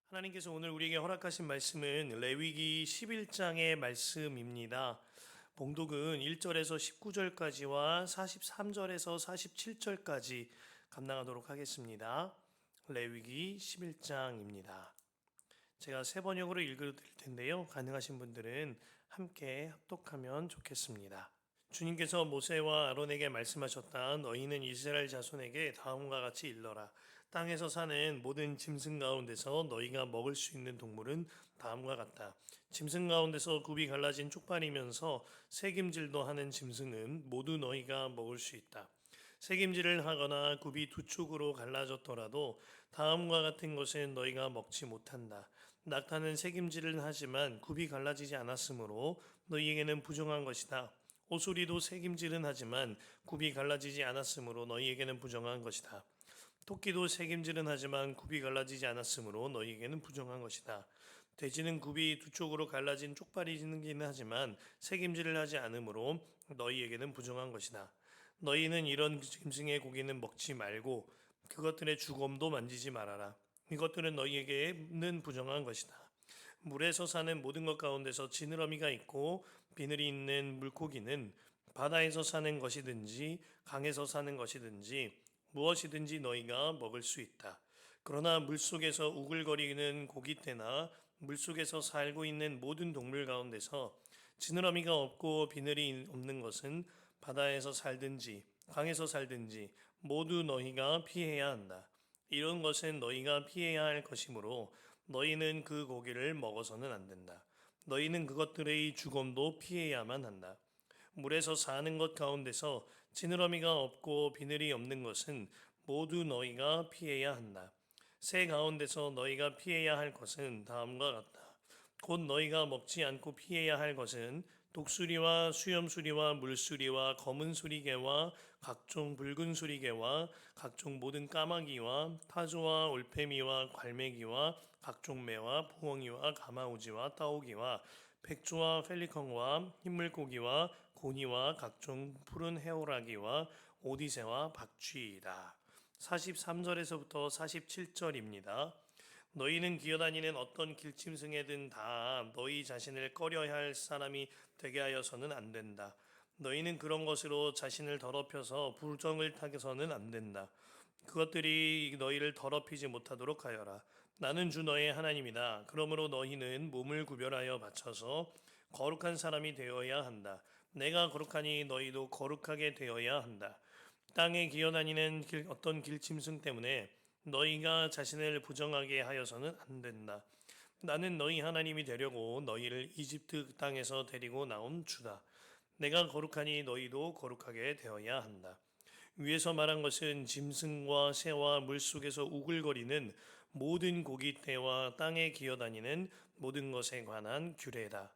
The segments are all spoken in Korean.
하나님께서 오늘 우리에게 허락하신 말씀은 레위기 11장의 말씀입니다. 봉독은 1절에서 19절까지와 43절에서 47절까지 감당하도록 하겠습니다. 레위기 11장입니다. 제가 새 번역으로 읽어드릴 텐데요. 가능하신 분들은 함께 합독하면 좋겠습니다. 주님께서 모세와 아론에게 말씀하셨다. 너희는 이스라엘 자손에게 다음과 같이 일러라. 땅에서 사는 모든 짐승 가운데서 너희가 먹을 수 있는 동물은 다음과 같다. 짐승 가운데서 굽이 갈라진 쪽발이면서 새김질도 하는 짐승은 모두 너희가 먹을 수 있다. 새김질을 하거나 굽이 두 축으로 갈라졌더라도 다음과 같은 것은 너희가 먹지 못한다. 낙타는 새김질을 하지만 굽이 갈라지지 않았으므로 너희에게는 부정한 것이다. 오소리도 새김질은 하지만 굽이 갈라지지 않았으므로 너희에게는 부정한 것이다. 토끼도 새김질은 하지만 굽이 갈라지지 않았으므로 너희에게는 부정한 것이다. 돼지는 굽이 두 쪽으로 갈라진 쪽발이기는 하지만 새김질을 하지 않으므로 너희에게는 부정한 것이다. 너희는 이런 짐승의 고기는 먹지 말고 그것들의 주검도 만지지 말아라. 이것들은 너희에게는 부정한 것이다. 물에서 사는 모든 것 가운데서 지느러미가 있고 비늘이 있는 물고기는 바다에서 사는 것이든지 강에서 사는 것이든지 무엇이든지 너희가 먹을 수 있다. 그러나 물속에서 우글거리는 고깃대나 물속에서 살고 있는 모든 동물 가운데서 지느러미가 없고 비늘이 없는 것은 바다에서 살든지 강에서 살든지 모두 너희가 피해야 한다. 이런 것은 너희가 피해야 할 것이므로 너희는 그 고기를 먹어서는 안 된다. 너희는 그것들의 주검도 피해야만 한다. 물에서 사는 것 가운데서 지느러미가 없고 비늘이 없는 것은 모두 너희가 피해야 한다. 새 가운데서 너희가 피해야 할 것은 다음과 같다. 곧 너희가 먹지 않고 피해야 할 것은 독수리와 수염수리와 물수리와 검은 수리개와 각종 붉은 수리개와 각종 모든 까마귀와 타조와 올빼미와 갈매기와 각종 매와 부엉이와 가마우지와 따오기와 백조와 펠리컨과 흰물고기와 고니와 각종 푸른 해오라기와 오디새와 박쥐이다. 43절에서부터 47절입니다. 너희는 기어다니는 어떤 길짐승에든 다 너희 자신을 꺼려야 할 사람이 되게 하여서는 안 된다. 너희는 그런 것으로 자신을 더럽혀서 부정을 타게서는 안 된다. 그것들이 너희를 더럽히지 못하도록 하여라. 나는 주 너의 하나님이다. 그러므로 너희는 몸을 구별하여 바쳐서 거룩한 사람이 되어야 한다. 내가 거룩하니 너희도 거룩하게 되어야 한다. 땅에 기어다니는 어떤 길짐승 때문에 너희가 자신을 부정하게 하여서는 안 된다. 나는 너희 하나님이 되려고 너희를 이집트 땅에서 데리고 나온 주다. 내가 거룩하니 너희도 거룩하게 되어야 한다. 위에서 말한 것은 짐승과 새와 물속에서 우글거리는 모든 고깃대와 땅에 기어다니는 모든 것에 관한 규례다.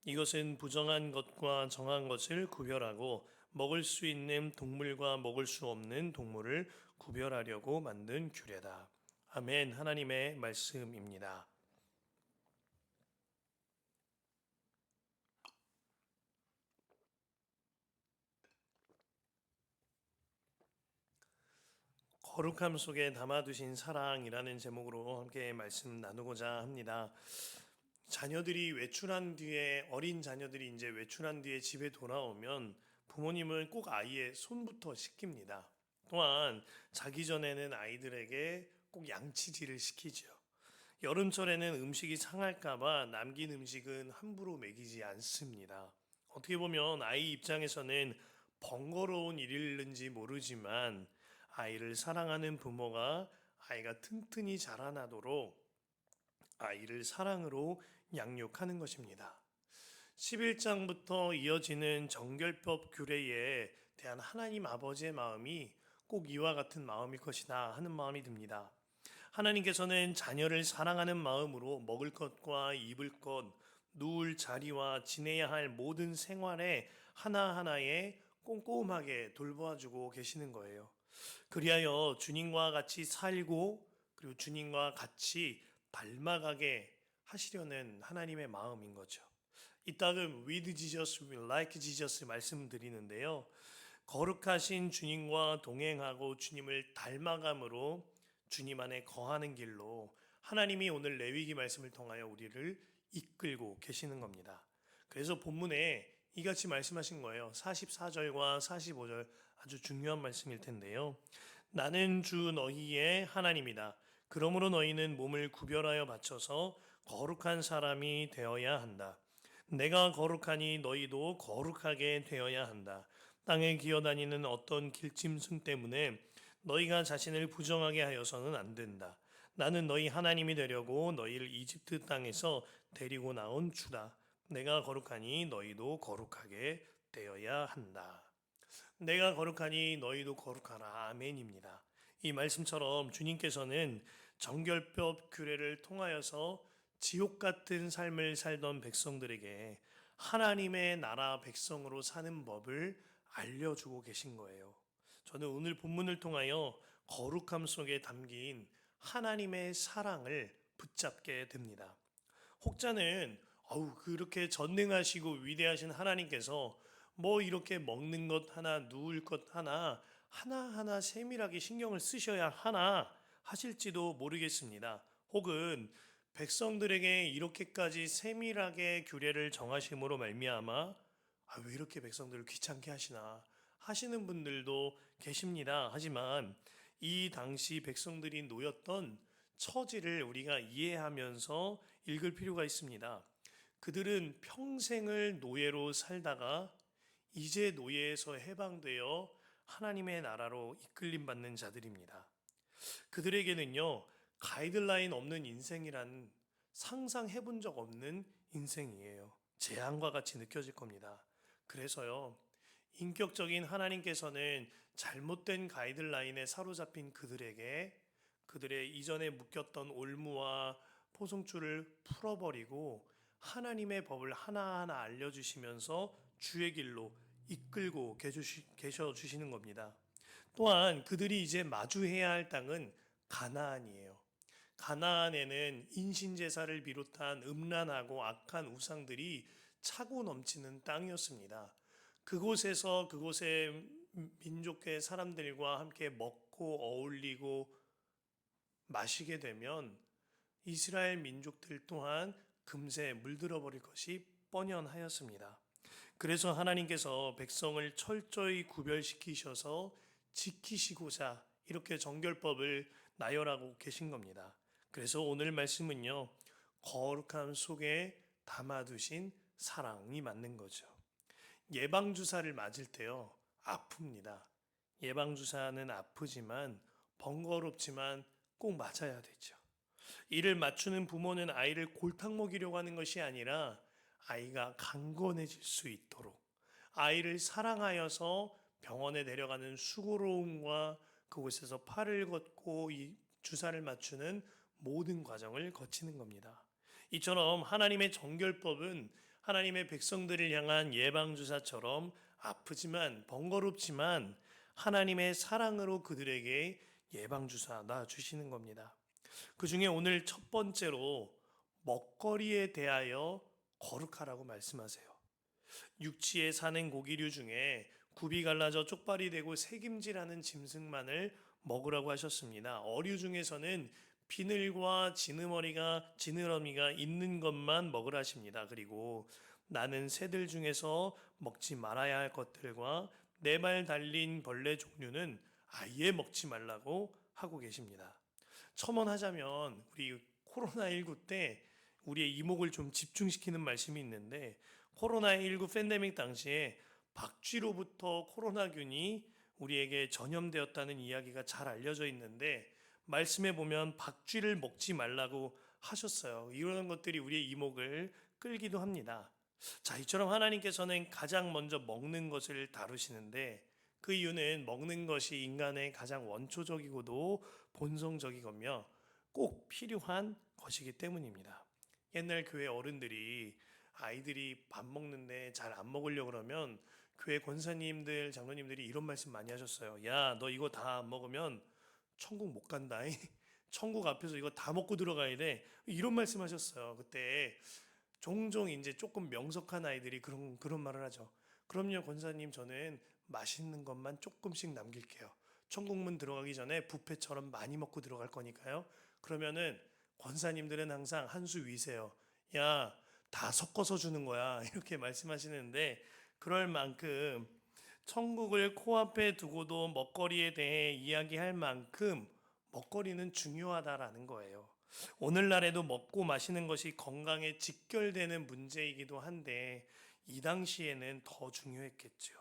이것은 부정한 것과 정한 것을 구별하고 먹을 수 있는 동물과 먹을 수 없는 동물을 구별하려고 만든 규례다. 아멘. 하나님의 말씀입니다. 거룩함 속에 담아두신 사랑이라는 제목으로 함께 말씀 나누고자 합니다. 자녀들이 외출한 뒤에 어린 자녀들이 이제 외출한 뒤에 집에 돌아오면 부모님은 꼭 아이의 손부터 씻깁니다. 또한 자기 전에는 아이들에게 꼭 양치질을 시키죠. 여름철에는 음식이 상할까봐 남긴 음식은 함부로 먹이지 않습니다. 어떻게 보면 아이 입장에서는 번거로운 일일는지 모르지만 아이를 사랑하는 부모가 아이가 튼튼히 자라나도록 아이를 사랑으로 양육하는 것입니다. 11장부터 이어지는 정결법 규례에 대한 하나님 아버지의 마음이 꼭 이와 같은 마음일 것이다 하는 마음이 듭니다. 하나님께서는 자녀를 사랑하는 마음으로 먹을 것과 입을 것, 누울 자리와 지내야 할 모든 생활에 하나하나에 꼼꼼하게 돌보아주고 계시는 거예요. 그리하여 주님과 같이 살고 그리고 주님과 같이 닮아가게 하시려는 하나님의 마음인 거죠. 이따금 with Jesus, like Jesus 말씀드리는데요. 거룩하신 주님과 동행하고 주님을 닮아감으로 주님 안에 거하는 길로 하나님이 오늘 레위기 말씀을 통하여 우리를 이끌고 계시는 겁니다. 그래서 본문에 이같이 말씀하신 거예요. 44절과 45절 아주 중요한 말씀일 텐데요. 나는 주 너희의 하나님이다. 그러므로 너희는 몸을 구별하여 바쳐서 거룩한 사람이 되어야 한다. 내가 거룩하니 너희도 거룩하게 되어야 한다. 땅에 기어다니는 어떤 길짐승 때문에 너희가 자신을 부정하게 하여서는 안 된다. 나는 너희 하나님이 되려고 너희를 이집트 땅에서 데리고 나온 주다. 내가 거룩하니 너희도 거룩하게 되어야 한다. 내가 거룩하니 너희도 거룩하라. 아멘입니다. 이 말씀처럼 주님께서는 정결법 규례를 통하여서 지옥 같은 삶을 살던 백성들에게 하나님의 나라 백성으로 사는 법을 알려주고 계신 거예요. 저는 오늘 본문을 통하여 거룩함 속에 담긴 하나님의 사랑을 붙잡게 됩니다. 혹자는 그렇게 전능하시고 위대하신 하나님께서 뭐 이렇게 먹는 것 하나, 누울 것 하나, 하나하나 세밀하게 신경을 쓰셔야 하나 하실지도 모르겠습니다. 혹은 백성들에게 이렇게까지 세밀하게 규례를 정하심으로 말미암아 왜 이렇게 백성들을 귀찮게 하시나 하시는 분들도 계십니다. 하지만 이 당시 백성들이 놓였던 처지를 우리가 이해하면서 읽을 필요가 있습니다. 그들은 평생을 노예로 살다가 이제 노예에서 해방되어 하나님의 나라로 이끌림 받는 자들입니다. 그들에게는요, 가이드라인 없는 인생이란 상상해 본 적 없는 인생이에요. 재앙과 같이 느껴질 겁니다. 그래서요, 인격적인 하나님께서는 잘못된 가이드라인에 사로잡힌 그들에게 그들의 이전에 묶였던 올무와 포성줄을 풀어버리고 하나님의 법을 하나하나 알려주시면서 주의 길로 이끌고 계셔 주시는 겁니다. 또한 그들이 이제 마주해야 할 땅은 가나안이에요. 가나안에는 인신제사를 비롯한 음란하고 악한 우상들이 차고 넘치는 땅이었습니다. 그곳의 민족의 사람들과 함께 먹고 어울리고 마시게 되면 이스라엘 민족들 또한 금세 물들어 버릴 것이 뻔연하였습니다. 그래서 하나님께서 백성을 철저히 구별시키셔서 지키시고자 이렇게 정결법을 나열하고 계신 겁니다. 그래서 오늘 말씀은요, 거룩함 속에 담아두신 사랑이 맞는 거죠. 예방주사를 맞을 때요, 아픕니다. 예방주사는 아프지만 번거롭지만 꼭 맞아야 되죠. 이를 맞추는 부모는 아이를 골탕 먹이려고 하는 것이 아니라 아이가 강건해질 수 있도록 아이를 사랑하여서 병원에 데려가는 수고로움과 그곳에서 팔을 걷고 이 주사를 맞추는 모든 과정을 거치는 겁니다. 이처럼 하나님의 정결법은 하나님의 백성들을 향한 예방주사처럼 아프지만 번거롭지만 하나님의 사랑으로 그들에게 예방주사 놔주시는 겁니다. 그 중에 오늘 첫 번째로 먹거리에 대하여 거룩하라고 말씀하세요. 육지에 사는 고기류 중에 굽이 갈라져 쪽발이 되고 새김질하는 짐승만을 먹으라고 하셨습니다. 어류 중에서는 비늘과 지느러미가 있는 것만 먹으라 하십니다. 그리고 나는 새들 중에서 먹지 말아야 할 것들과 네 발 달린 벌레 종류는 아예 먹지 말라고 하고 계십니다. 첨언하자면 우리 코로나19 때 우리의 이목을 좀 집중시키는 말씀이 있는데 코로나19 팬데믹 당시에 박쥐로부터 코로나균이 우리에게 전염되었다는 이야기가 잘 알려져 있는데 말씀에 보면 박쥐를 먹지 말라고 하셨어요. 이런 것들이 우리의 이목을 끌기도 합니다. 자, 이처럼 하나님께서는 가장 먼저 먹는 것을 다루시는데 그 이유는 먹는 것이 인간의 가장 원초적이고도 본성적이거며 꼭 필요한 것이기 때문입니다. 옛날 교회 어른들이 아이들이 밥 먹는데 잘 안 먹으려고 그러면 교회 권사님들, 장로님들이 이런 말씀 많이 하셨어요. 야, 너 이거 다 안 먹으면 천국 못 간다. 천국 앞에서 이거 다 먹고 들어가야 돼. 이런 말씀 하셨어요. 그때 종종 이제 조금 명석한 아이들이 그런 말을 하죠. 그럼요, 권사님, 저는 맛있는 것만 조금씩 남길게요. 천국문 들어가기 전에 뷔페처럼 많이 먹고 들어갈 거니까요. 그러면은 권사님들은 항상 한 수 위세요. 야, 다 섞어서 주는 거야. 이렇게 말씀하시는데 그럴 만큼 천국을 코앞에 두고도 먹거리에 대해 이야기할 만큼 먹거리는 중요하다라는 거예요. 오늘날에도 먹고 마시는 것이 건강에 직결되는 문제이기도 한데 이 당시에는 더 중요했겠죠.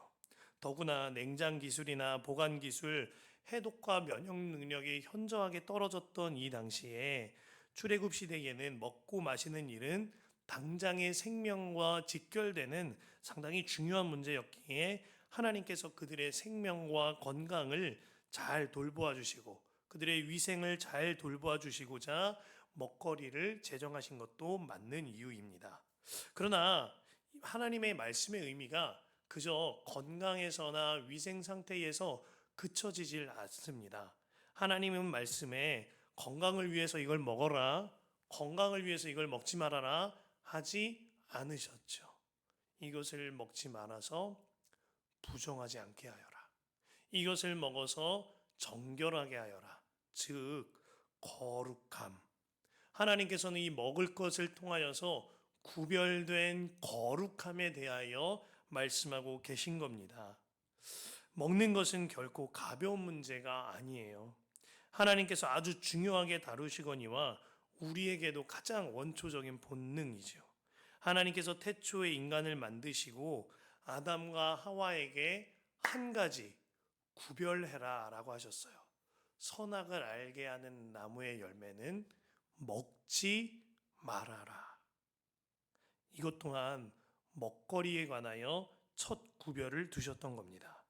더구나 냉장 기술이나 보관 기술, 해독과 면역 능력이 현저하게 떨어졌던 이 당시에 출애굽 시대에는 먹고 마시는 일은 당장의 생명과 직결되는 상당히 중요한 문제였기에 하나님께서 그들의 생명과 건강을 잘 돌보아 주시고 그들의 위생을 잘 돌보아 주시고자 먹거리를 제정하신 것도 맞는 이유입니다. 그러나 하나님의 말씀의 의미가 그저 건강에서나 위생 상태에서 그쳐지질 않습니다. 하나님은 말씀에 건강을 위해서 이걸 먹어라, 건강을 위해서 이걸 먹지 말아라 하지 않으셨죠. 이것을 먹지 말아서 부정하지 않게 하여라. 이것을 먹어서 정결하게 하여라. 즉 거룩함. 하나님께서는 이 먹을 것을 통하여서 구별된 거룩함에 대하여 말씀하고 계신 겁니다. 먹는 것은 결코 가벼운 문제가 아니에요. 하나님께서 아주 중요하게 다루시거니와 우리에게도 가장 원초적인 본능이죠. 하나님께서 태초에 인간을 만드시고 아담과 하와에게 한 가지 구별해라 라고 하셨어요. 선악을 알게 하는 나무의 열매는 먹지 말아라. 이것 또한 먹거리에 관하여 첫 구별을 두셨던 겁니다.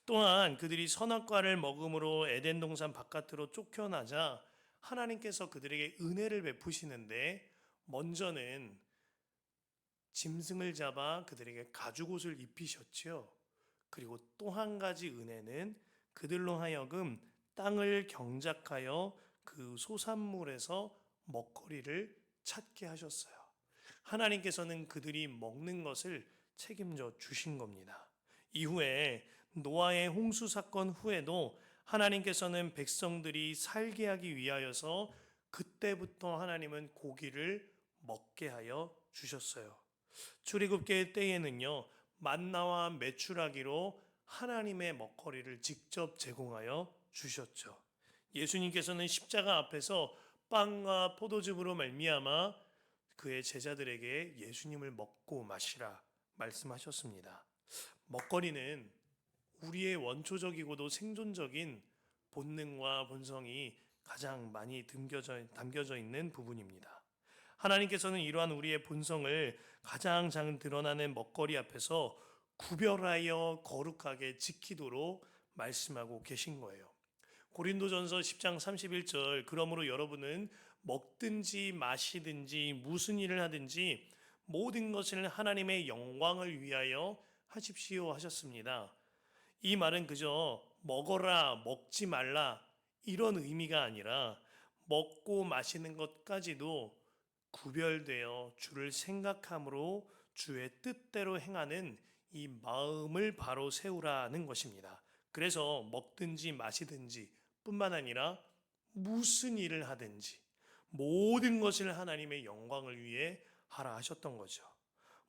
또한 그들이 선악과를 먹음으로 에덴 동산 바깥으로 쫓겨나자 하나님께서 그들에게 은혜를 베푸시는데 먼저는 짐승을 잡아 그들에게 가죽옷을 입히셨지요. 그리고 또 한 가지 은혜는 그들로 하여금 땅을 경작하여 그 소산물에서 먹거리를 찾게 하셨어요. 하나님께서는 그들이 먹는 것을 책임져 주신 겁니다. 이후에 노아의 홍수 사건 후에도 하나님께서는 백성들이 살게 하기 위하여서 그때부터 하나님은 고기를 먹게 하여 주셨어요. 출애굽기 때에는요, 만나와 메추라기로 하나님의 먹거리를 직접 제공하여 주셨죠. 예수님께서는 십자가 앞에서 빵과 포도즙으로 말미암아 그의 제자들에게 예수님을 먹고 마시라 말씀하셨습니다. 먹거리는 우리의 원초적이고도 생존적인 본능과 본성이 가장 많이 담겨져 있는 부분입니다. 하나님께서는 이러한 우리의 본성을 가장 잘 드러나는 먹거리 앞에서 구별하여 거룩하게 지키도록 말씀하고 계신 거예요. 고린도전서 10장 31절 그러므로 여러분은 먹든지 마시든지 무슨 일을 하든지 모든 것을 하나님의 영광을 위하여 하십시오 하셨습니다. 이 말은 그저 먹어라 먹지 말라 이런 의미가 아니라 먹고 마시는 것까지도 구별되어 주를 생각함으로 주의 뜻대로 행하는 이 마음을 바로 세우라는 것입니다. 그래서 먹든지 마시든지 뿐만 아니라 무슨 일을 하든지 모든 것을 하나님의 영광을 위해 하라 하셨던 거죠.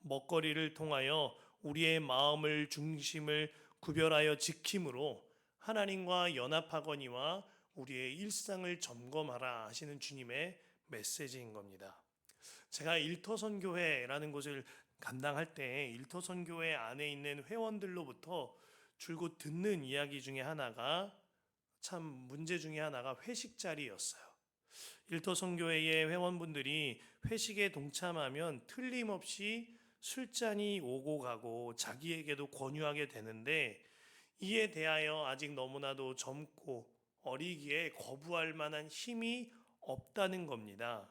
먹거리를 통하여 우리의 마음을 중심을 구별하여 지킴으로 하나님과 연합하거니와 우리의 일상을 점검하라 하시는 주님의 메시지인 겁니다. 제가 일터선교회라는 곳을 감당할 때 일터선교회 안에 있는 회원들로부터 줄곧 듣는 이야기 중에 하나가 참 문제 중에 하나가 회식 자리였어요. 일터선교회의 회원분들이 회식에 동참하면 틀림없이 술잔이 오고 가고 자기에게도 권유하게 되는데 이에 대하여 아직 너무나도 젊고 어리기에 거부할 만한 힘이 없다는 겁니다.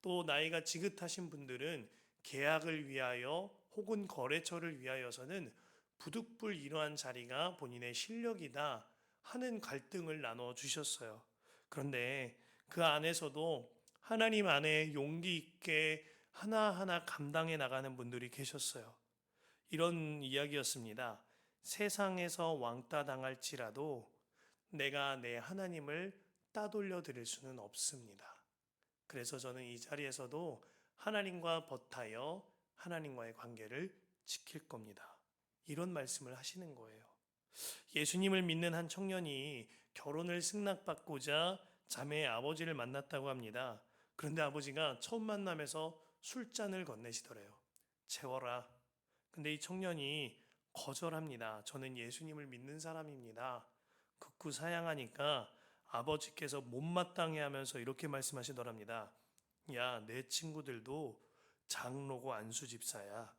또 나이가 지긋하신 분들은 계약을 위하여 혹은 거래처를 위하여서는 부득불 이러한 자리가 본인의 실력이다 하는 갈등을 나눠 주셨어요. 그런데 그 안에서도 하나님 안에 용기 있게 하나하나 감당해 나가는 분들이 계셨어요. 이런 이야기였습니다. 세상에서 왕따 당할지라도 내가 내 하나님을 따돌려 드릴 수는 없습니다. 그래서 저는 이 자리에서도 하나님과 버타여 하나님과의 관계를 지킬 겁니다. 이런 말씀을 하시는 거예요. 예수님을 믿는 한 청년이 결혼을 승낙받고자 자매의 아버지를 만났다고 합니다. 그런데 아버지가 처음 만남에서 술잔을 건네시더래요. 채워라. 근데 이 청년이 거절합니다. 저는 예수님을 믿는 사람입니다. 극구 사양하니까 아버지께서 못마땅해 하면서 이렇게 말씀하시더랍니다. 야, 내 친구들도 장로고 안수 집사야.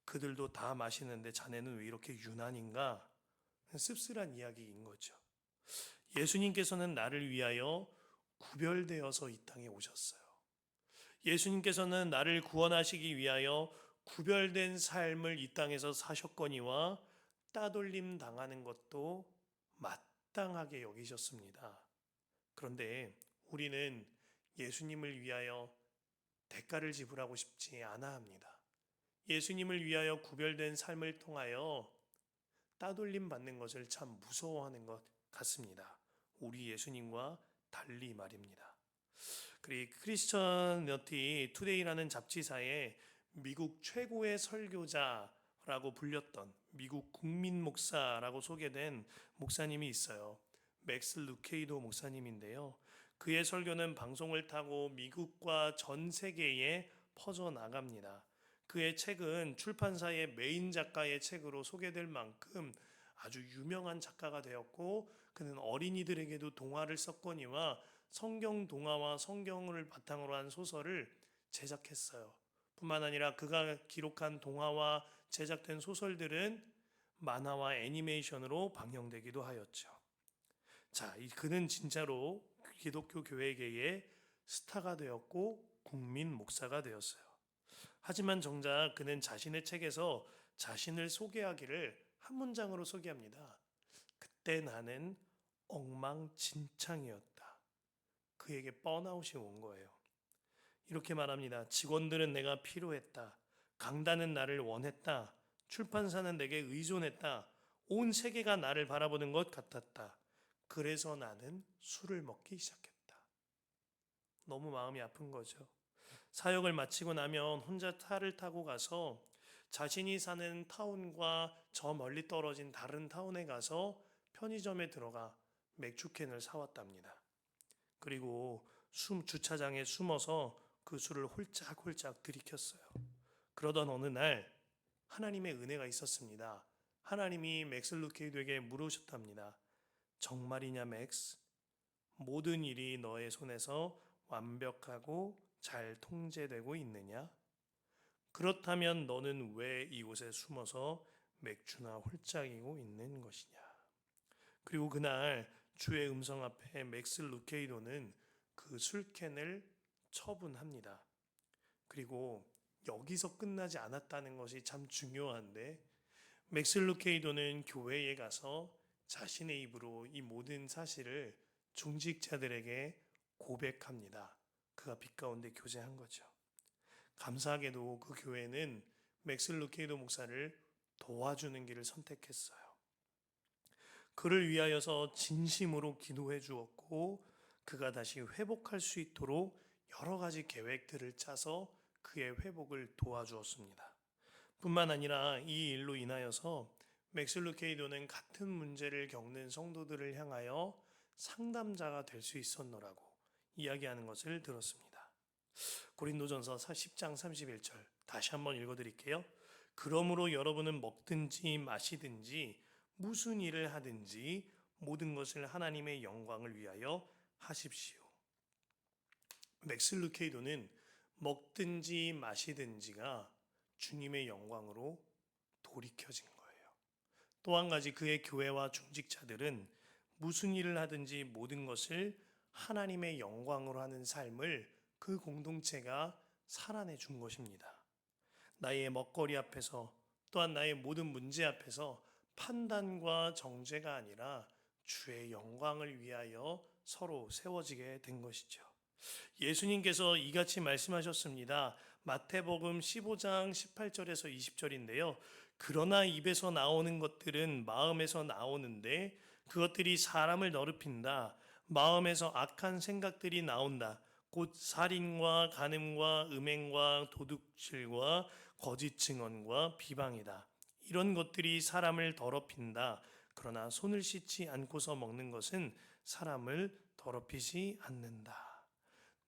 그들도 다 마시는데 자네는 왜 이렇게 유난인가? 씁쓸한 이야기인 거죠. 예수님께서는 나를 위하여 구별되어서 이 땅에 오셨어요. 예수님께서는 나를 구원하시기 위하여 구별된 삶을 이 땅에서 사셨거니와 따돌림 당하는 것도 마땅하게 여기셨습니다. 그런데 우리는 예수님을 위하여 대가를 지불하고 싶지 않아 합니다. 예수님을 위하여 구별된 삶을 통하여 따돌림 받는 것을 참 무서워하는 것 같습니다. 우리 예수님과 달리 말입니다. 그리고 크리스천너티 투데이라는 잡지사에 미국 최고의 설교자라고 불렸던 미국 국민 목사라고 소개된 목사님이 있어요. 맥스 루케이도 목사님인데요. 그의 설교는 방송을 타고 미국과 전 세계에 퍼져나갑니다. 그의 책은 출판사의 메인 작가의 책으로 소개될 만큼 아주 유명한 작가가 되었고, 그는 어린이들에게도 동화를 썼거니와 성경 동화와 성경을 바탕으로 한 소설을 제작했어요. 뿐만 아니라 그가 기록한 동화와 제작된 소설들은 만화와 애니메이션으로 방영되기도 하였죠. 자, 그는 진짜로 기독교 교회계의 스타가 되었고 국민 목사가 되었어요. 하지만 정작 그는 자신의 책에서 자신을 소개하기를 한 문장으로 소개합니다. 그때 나는 엉망진창이었다. 그에게 번아웃이 온 거예요. 이렇게 말합니다. 직원들은 내가 필요했다. 강단은 나를 원했다. 출판사는 내게 의존했다. 온 세계가 나를 바라보는 것 같았다. 그래서 나는 술을 먹기 시작했다. 너무 마음이 아픈 거죠. 사역을 마치고 나면 혼자 차를 타고 가서 자신이 사는 타운과 저 멀리 떨어진 다른 타운에 가서 편의점에 들어가 맥주캔을 사왔답니다. 그리고 주차장에 숨어서 그 술을 홀짝홀짝 들이켰어요. 그러던 어느 날 하나님의 은혜가 있었습니다. 하나님이 맥스 루케이드에게 물으셨답니다. 정말이냐 맥스? 모든 일이 너의 손에서 완벽하고 잘 통제되고 있느냐? 그렇다면 너는 왜 이곳에 숨어서 맥주나 홀짝이고 있는 것이냐? 그리고 그날 주의 음성 앞에 맥스 루케이도는 그 술캔을 처분합니다. 그리고 여기서 끝나지 않았다는 것이 참 중요한데, 맥스 루케이도는 교회에 가서 자신의 입으로 이 모든 사실을 중직자들에게 고백합니다. 그가 빛 가운데 교제한 거죠. 감사하게도 그 교회는 맥스 루케이도 목사를 도와주는 길을 선택했어요. 그를 위하여서 진심으로 기도해 주었고, 그가 다시 회복할 수 있도록 여러 가지 계획들을 짜서 그의 회복을 도와주었습니다. 뿐만 아니라 이 일로 인하여서 맥스 루케이도는 같은 문제를 겪는 성도들을 향하여 상담자가 될 수 있었노라고 이야기하는 것을 들었습니다. 고린도전서 10장 31절 다시 한번 읽어드릴게요. 그러므로 여러분은 먹든지 마시든지 무슨 일을 하든지 모든 것을 하나님의 영광을 위하여 하십시오. 맥스 루케이도는 먹든지 마시든지가 주님의 영광으로 돌이켜진 거예요. 또 한 가지 그의 교회와 중직자들은 무슨 일을 하든지 모든 것을 하나님의 영광으로 하는 삶을 그 공동체가 살아내 준 것입니다. 나의 먹거리 앞에서 또한 나의 모든 문제 앞에서 판단과 정죄가 아니라 주의 영광을 위하여 서로 세워지게 된 것이죠. 예수님께서 이같이 말씀하셨습니다. 마태복음 15장 18절에서 20절인데요. 그러나 입에서 나오는 것들은 마음에서 나오는데 그것들이 사람을 더럽힌다. 마음에서 악한 생각들이 나온다. 곧 살인과 간음과 음행과 도둑질과 거짓 증언과 비방이다. 이런 것들이 사람을 더럽힌다. 그러나 손을 씻지 않고서 먹는 것은 사람을 더럽히지 않는다.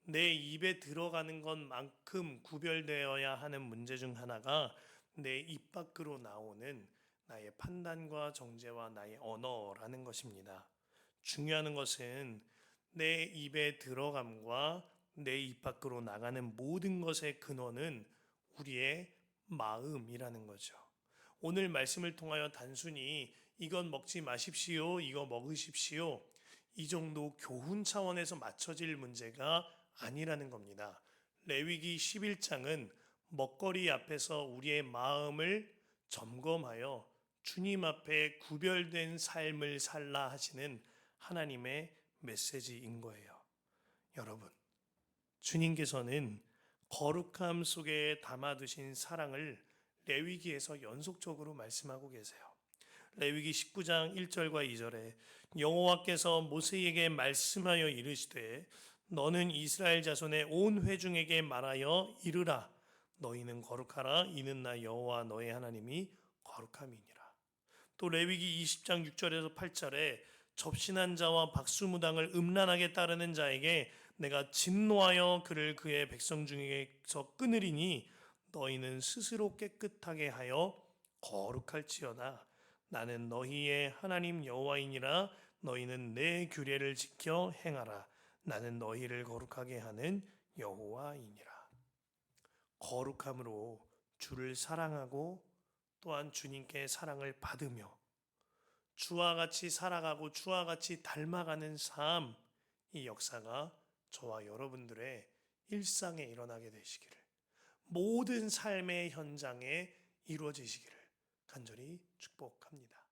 내 입에 들어가는 것만큼 구별되어야 하는 문제 중 하나가 내 입 밖으로 나오는 나의 판단과 정죄와 나의 언어라는 것입니다. 중요한 것은 내 입에 들어감과 내 입 밖으로 나가는 모든 것의 근원은 우리의 마음이라는 거죠. 오늘 말씀을 통하여 단순히 이건 먹지 마십시오, 이거 먹으십시오, 이 정도 교훈 차원에서 맞춰질 문제가 아니라는 겁니다. 레위기 11장은 먹거리 앞에서 우리의 마음을 점검하여 주님 앞에 구별된 삶을 살라 하시는 하나님의 메시지인 거예요. 여러분, 주님께서는 거룩함 속에 담아두신 사랑을 레위기에서 연속적으로 말씀하고 계세요. 레위기 19장 1절과 2절에 여호와께서 모세에게 말씀하여 이르시되 너는 이스라엘 자손의 온 회중에게 말하여 이르라 너희는 거룩하라 이는 나 여호와 너의 하나님이 거룩함이니라. 또 레위기 20장 6절에서 8절에 접신한 자와 박수무당을 음란하게 따르는 자에게 내가 진노하여 그를 그의 백성 중에서 끊으리니 너희는 스스로 깨끗하게 하여 거룩할지어다. 나는 너희의 하나님 여호와이니라. 너희는 내 규례를 지켜 행하라. 나는 너희를 거룩하게 하는 여호와이니라. 거룩함으로 주를 사랑하고 또한 주님께 사랑을 받으며 주와 같이 살아가고 주와 같이 닮아가는 삶, 이 역사가 저와 여러분들의 일상에 일어나게 되시기를, 모든 삶의 현장에 이루어지시기를 간절히 축복합니다.